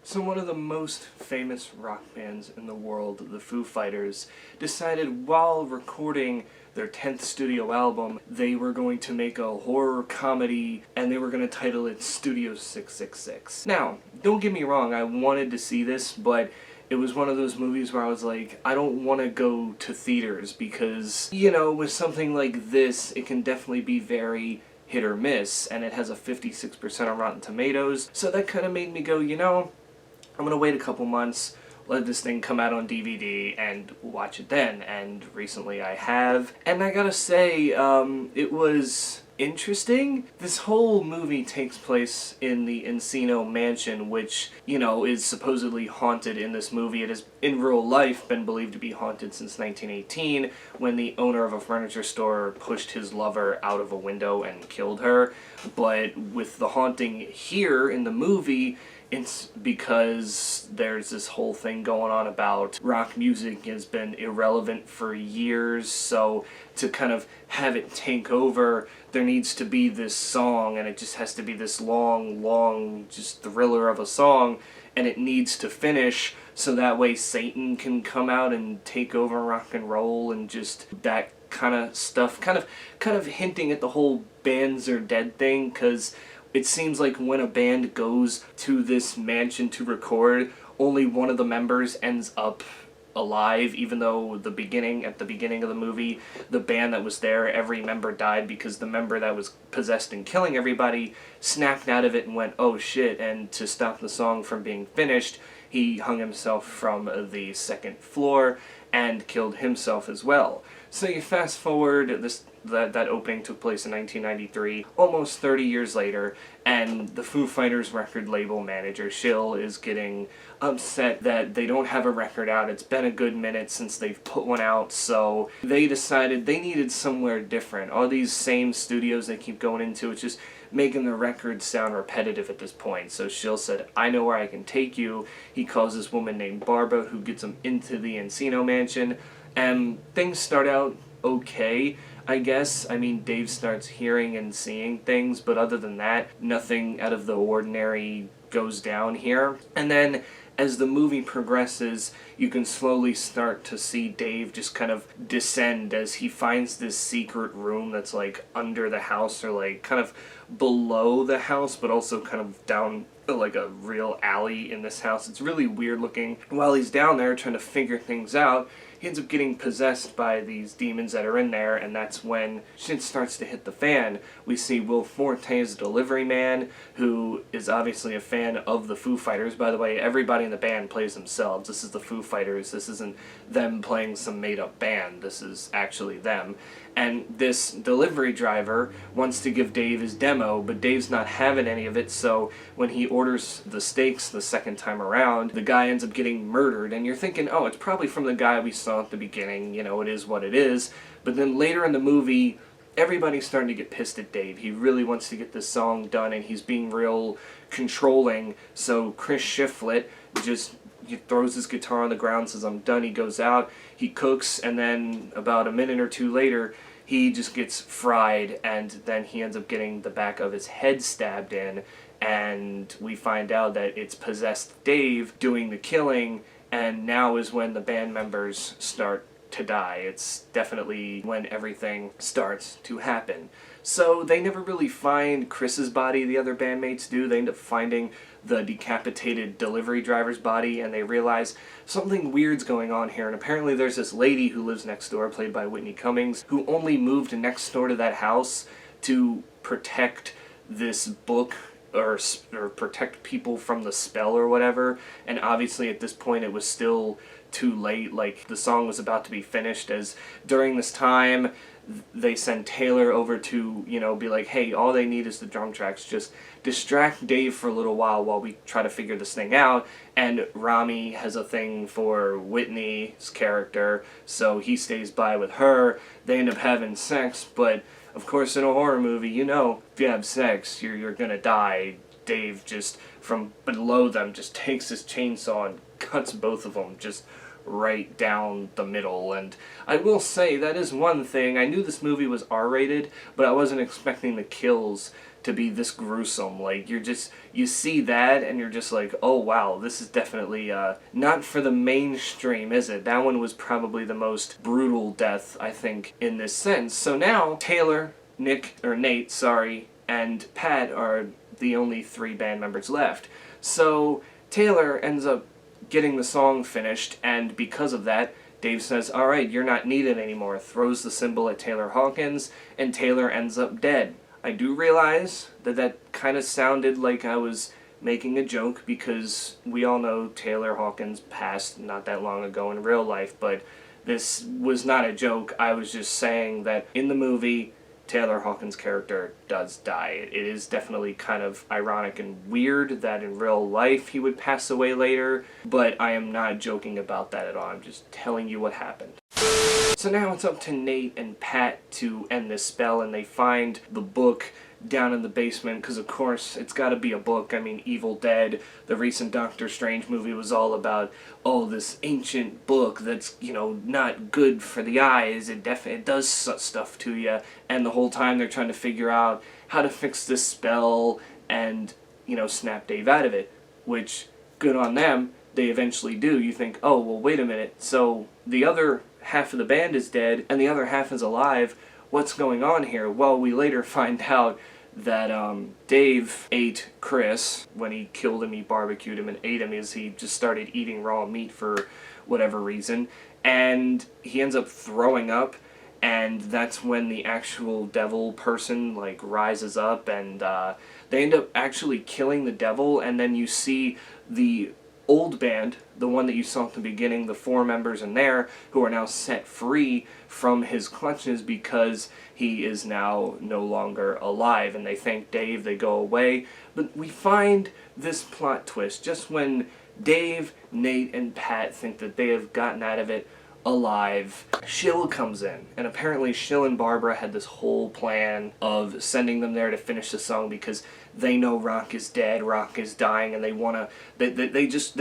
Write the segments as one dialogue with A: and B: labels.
A: So one of the most famous rock bands in the world, the Foo Fighters, decided while recording their 10th studio album, they were going to make a horror comedy and they were going to title it Studio 666. Now, don't get me wrong, I wanted to see this, but it was one of those movies where I was like, I don't want to go to theaters because, you know, with something like this, it can definitely be very hit or miss, and it has a 56% on Rotten Tomatoes, so that kind of made me go, you know, I'm going to wait a couple months, let this thing come out on DVD, and watch it then. And recently I have. And I gotta say, it was interesting. This whole movie takes place in the Encino mansion, which, you know, is supposedly haunted in this movie. It has, in real life, been believed to be haunted since 1918, when the owner of a furniture store pushed his lover out of a window and killed her. But with the haunting here in the movie, it's because there's this whole thing going on about rock music has been irrelevant for years, so to kind of have it take over, there needs to be this song, and it just has to be this long, just thriller of a song, and it needs to finish so that way Satan can come out and take over rock and roll and just that kind of stuff, kind of hinting at the whole bands are dead thing, because it seems like when a band goes to this mansion to record, only one of the members ends up alive, even though at the beginning of the movie, the band that was there, every member died because the member that was possessed and killing everybody snapped out of it and went, oh shit, and to stop the song from being finished, he hung himself from the second floor and killed himself as well. So you fast forward, that opening took place in 1993, almost 30 years later, and the Foo Fighters record label manager, Shill, is getting upset that they don't have a record out. It's been a good minute since they've put one out, so they decided they needed somewhere different. All these same studios they keep going into, it's just making the records sound repetitive at this point. So Shill said, I know where I can take you. He calls this woman named Barbara, who gets him into the Encino mansion, and things start out okay, I guess. I mean, Dave starts hearing and seeing things, but other than that, nothing out of the ordinary goes down here. And then, as the movie progresses, you can slowly start to see Dave just kind of descend as he finds this secret room that's like under the house, or like kind of below the house, but also kind of down like a real alley in this house. It's really weird looking. While he's down there trying to figure things out, he ends up getting possessed by these demons that are in there, and that's when shit starts to hit the fan. We see Will Forte as a delivery man, who is obviously a fan of the Foo Fighters. By the way, everybody in the band plays themselves. This is the Foo Fighters. This isn't them playing some made-up band. This is actually them. And this delivery driver wants to give Dave his demo, but Dave's not having any of it, so when he orders the steaks the second time around, the guy ends up getting murdered, and you're thinking, oh, it's probably from the guy we saw at the beginning, you know, it is what it is. But then later in the movie, everybody's starting to get pissed at Dave. He really wants to get this song done, and he's being real controlling, so Chris Shiflett just he throws his guitar on the ground, says, I'm done. He goes out, he cooks, and then about a minute or two later, he just gets fried, and then he ends up getting the back of his head stabbed in, and we find out that it's possessed Dave doing the killing, and now is when the band members start to die. It's definitely when everything starts to happen. So they never really find Chris's body, the other bandmates do. They end up finding the decapitated delivery driver's body, and they realize something weird's going on here. And apparently there's this lady who lives next door, played by Whitney Cummings, who only moved next door to that house to protect this book, or protect people from the spell or whatever. And obviously at this point it was still too late. Like, the song was about to be finished, as during this time they send Taylor over to, you know, be like, hey, all they need is the drum tracks, just distract Dave for a little while we try to figure this thing out. And Rami has a thing for Whitney's character, so he stays by with her. They end up having sex, but of course in a horror movie, you know, if you have sex, you're gonna die. Dave just, from below them, just takes his chainsaw and cuts both of them just right down the middle. And I will say, that is one thing. I knew this movie was R-rated, but I wasn't expecting the kills to be this gruesome. Like, you see that and you're just like, oh wow, this is definitely not for the mainstream, is it? That one was probably the most brutal death, I think, in this sense. So now Taylor, Nate, sorry, and Pat are the only 3 band members left. So Taylor ends up getting the song finished, and because of that, Dave says, alright, you're not needed anymore, throws the cymbal at Taylor Hawkins, and Taylor ends up dead. I do realize that kind of sounded like I was making a joke, because we all know Taylor Hawkins passed not that long ago in real life, but this was not a joke. I was just saying that in the movie, Taylor Hawkins' character does die. It is definitely kind of ironic and weird that in real life he would pass away later, but I am not joking about that at all. I'm just telling you what happened. So now it's up to Nate and Pat to end this spell, and they find the book down in the basement, because of course it's got to be a book. I mean, Evil Dead, the recent Doctor Strange movie, was all about, oh, this ancient book that's, you know, not good for the eyes. It does stuff to you, and the whole time they're trying to figure out how to fix this spell and, you know, snap Dave out of it, which, good on them, they eventually do. You think, oh, well, wait a minute, so the other half of the band is dead and the other half is alive. What's going on here? Well, we later find out that Dave ate Chris. When he killed him, he barbecued him and ate him, as he just started eating raw meat for whatever reason. And he ends up throwing up, and that's when the actual devil person, like, rises up, and they end up actually killing the devil. And then you see the old band, the one that you saw at the beginning, the 4 members in there, who are now set free from his clutches because he is now no longer alive, and they thank Dave, they go away. But we find this plot twist just when Dave, Nate, and Pat think that they have gotten out of it alive. Shill comes in, and apparently Shill and Barbara had this whole plan of sending them there to finish the song, because they know Rock is dead, Rock is dying, and they want to,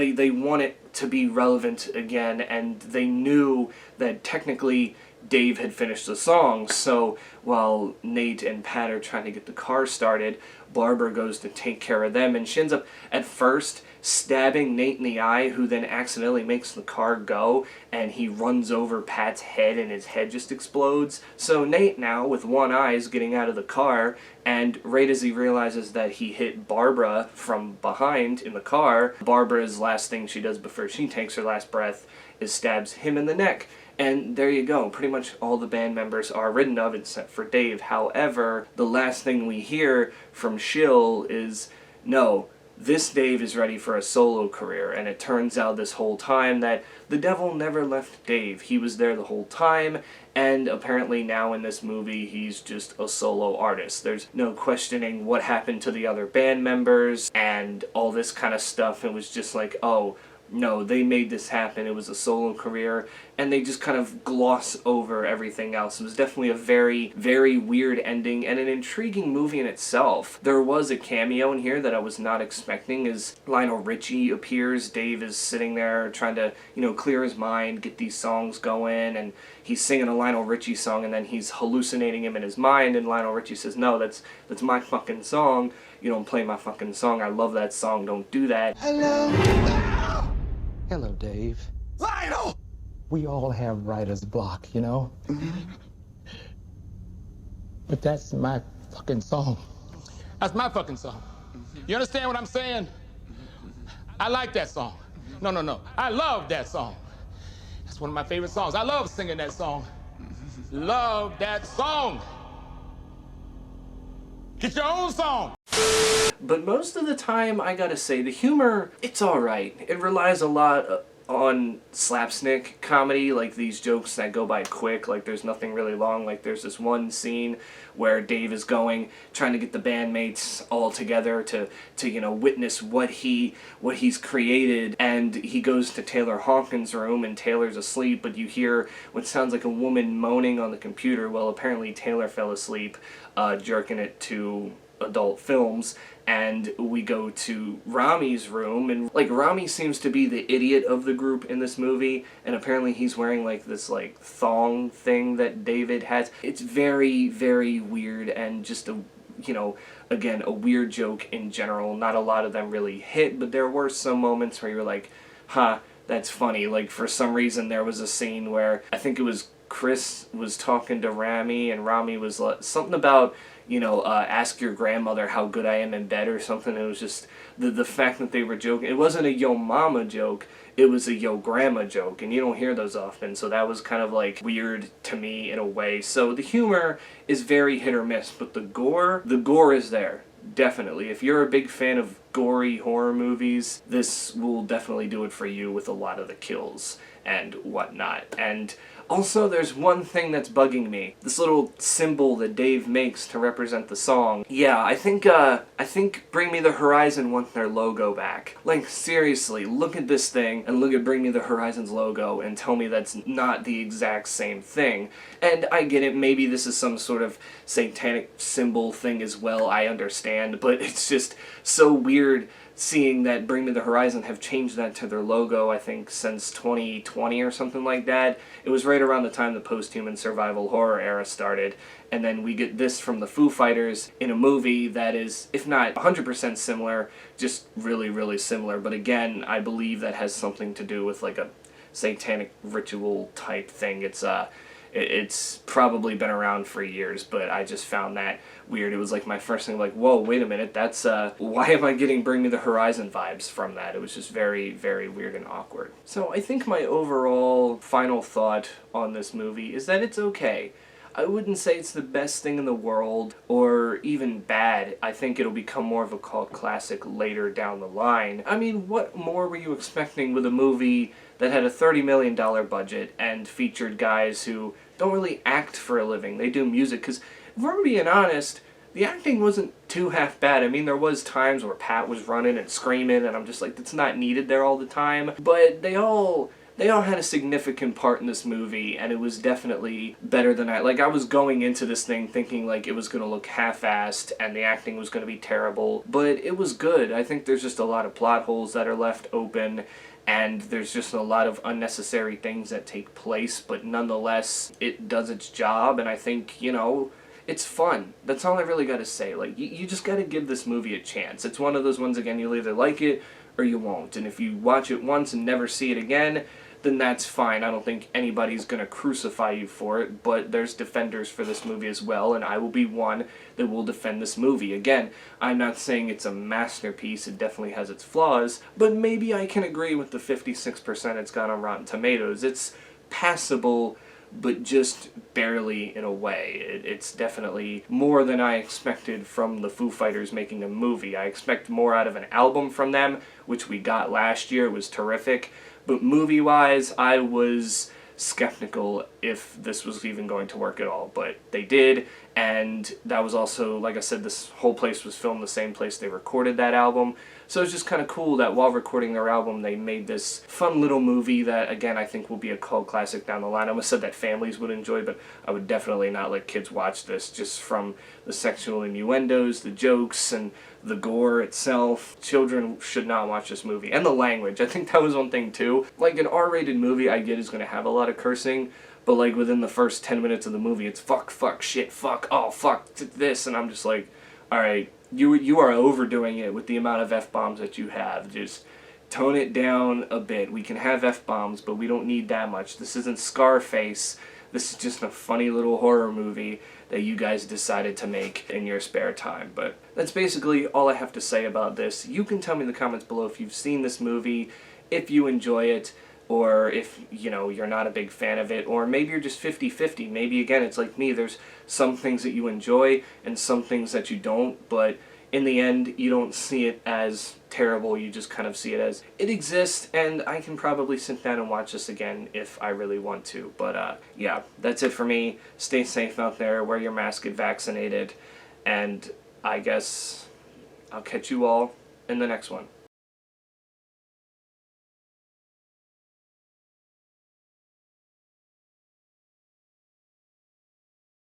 A: they want it to be relevant again, and they knew that technically Dave had finished the song. So while Nate and Pat are trying to get the car started, Barbara goes to take care of them, and she ends up at first stabbing Nate in the eye, who then accidentally makes the car go, and he runs over Pat's head and his head just explodes. So Nate now, with one eye, is getting out of the car, and right as he realizes that he hit Barbara from behind in the car, Barbara's last thing she does before she takes her last breath is stabs him in the neck. And there you go, pretty much all the band members are ridden of, except for Dave. However, the last thing we hear from Shill is, no, this Dave is ready for a solo career, and it turns out this whole time that the devil never left Dave. He was there the whole time, and apparently now in this movie he's just a solo artist. There's no questioning what happened to the other band members and all this kind of stuff. It was just like, oh, no, they made this happen. It was a solo career, and they just kind of gloss over everything else. It was definitely a very, very weird ending and an intriguing movie in itself. There was a cameo in here that I was not expecting, as Lionel Richie appears. Dave is sitting there trying to, you know, clear his mind, get these songs going, and he's singing a Lionel Richie song, and then he's hallucinating him in his mind, and Lionel Richie says, no, that's my fucking song. You don't play my fucking song. I love that song. Don't do that.
B: Hello. Hello, Dave.
C: Lionel!
B: We all have writer's block, you know? But that's my fucking song.
C: That's my fucking song. You understand what I'm saying? I like that song. No. I love that song. That's one of my favorite songs. I love singing that song. Love that song. Get your own song.
A: But most of the time, I gotta say, the humor, it's alright. It relies a lot on slapstick comedy, like these jokes that go by quick, like there's nothing really long. Like there's this one scene where Dave is trying to get the bandmates all together to you know, witness what he's created, and he goes to Taylor Hawkins' room, and Taylor's asleep, but you hear what sounds like a woman moaning on the computer. Well, apparently Taylor fell asleep jerking it to adult films, and we go to Rami's room, and like Rami seems to be the idiot of the group in this movie, and apparently he's wearing like this like thong thing that David has. It's very, very weird, and just a, you know, again, a weird joke in general. Not a lot of them really hit, but there were some moments where you're like, huh, that's funny. Like, for some reason there was a scene where I think it was Chris was talking to Rami, and Rami was like, something about, you know, ask your grandmother how good I am in bed or something. It was just the fact that they were joking. It wasn't a yo mama joke, it was a yo grandma joke, and you don't hear those often, so that was kind of like weird to me in a way. So the humor is very hit or miss, but the gore is there. Definitely. If you're a big fan of gory horror movies, this will definitely do it for you with a lot of the kills and whatnot. And also, there's one thing that's bugging me. This little symbol that Dave makes to represent the song. Yeah, I think Bring Me the Horizon want their logo back. Like, seriously, look at this thing and look at Bring Me the Horizon's logo and tell me that's not the exact same thing. And I get it, maybe this is some sort of satanic symbol thing as well, I understand, but it's just so weird seeing that Bring Me the Horizon have changed that to their logo, I think, since 2020 or something like that. It was right around the time the post-human survival horror era started, and then we get this from the Foo Fighters in a movie that is, if not 100% similar, just really, really similar. But again, I believe that has something to do with like a satanic ritual type thing. It's probably been around for years, but I just found that weird. It was like my first thing, like, whoa, wait a minute, that's, why am I getting Bring Me the Horizon vibes from that? It was just very, very weird and awkward. So I think my overall final thought on this movie is that it's okay. I wouldn't say it's the best thing in the world, or even bad. I think it'll become more of a cult classic later down the line. I mean, what more were you expecting with a movie that had a $30 million budget and featured guys who don't really act for a living? They do music, because if we're being honest, the acting wasn't too half bad. I mean, there was times where Pat was running and screaming, and I'm just like, that's not needed there all the time. But they all had a significant part in this movie, and it was definitely better than I was going into this thing thinking like it was going to look half-assed and the acting was going to be terrible, but it was good. I think there's just a lot of plot holes that are left open, and there's just a lot of unnecessary things that take place, but nonetheless, it does its job, and I think, you know, it's fun. That's all I really got to say. Like, you just got to give this movie a chance. It's one of those ones, again, you'll either like it or you won't, and if you watch it once and never see it again, then that's fine. I don't think anybody's going to crucify you for it, but there's defenders for this movie as well, and I will be one that will defend this movie. Again, I'm not saying it's a masterpiece, it definitely has its flaws, but maybe I can agree with the 56% it's got on Rotten Tomatoes. It's passable, but just barely in a way. It's definitely more than I expected from the Foo Fighters making a movie. I expect more out of an album from them, which we got last year. It was terrific. But movie-wise, I was skeptical if this was even going to work at all, but they did, and that was also, like I said, this whole place was filmed the same place they recorded that album, so it's just kind of cool that while recording their album, they made this fun little movie that, again, I think will be a cult classic down the line. I almost said that families would enjoy, but I would definitely not let kids watch this, just from the sexual innuendos, the jokes, and the gore itself. Children should not watch this movie. And the language. I think that was one thing too. Like, an R-rated movie I get is going to have a lot of cursing, but like within the first 10 minutes of the movie, it's fuck, shit, fuck, oh, fuck, this, and I'm just like, alright, you are overdoing it with the amount of F-bombs that you have. Just tone it down a bit. We can have F-bombs, but we don't need that much. This isn't Scarface. This is just a funny little horror movie that you guys decided to make in your spare time. But that's basically all I have to say about this. You can tell me in the comments below if you've seen this movie, if you enjoy it, or if, you know, you're not a big fan of it, or maybe you're just 50-50. Maybe, again, it's like me, there's some things that you enjoy and some things that you don't, but in the end, you don't see it as terrible, you just kind of see it as, it exists, and I can probably sit down and watch this again if I really want to. But, yeah, that's it for me. Stay safe out there, wear your mask, get vaccinated, and I guess I'll catch you all in the next one.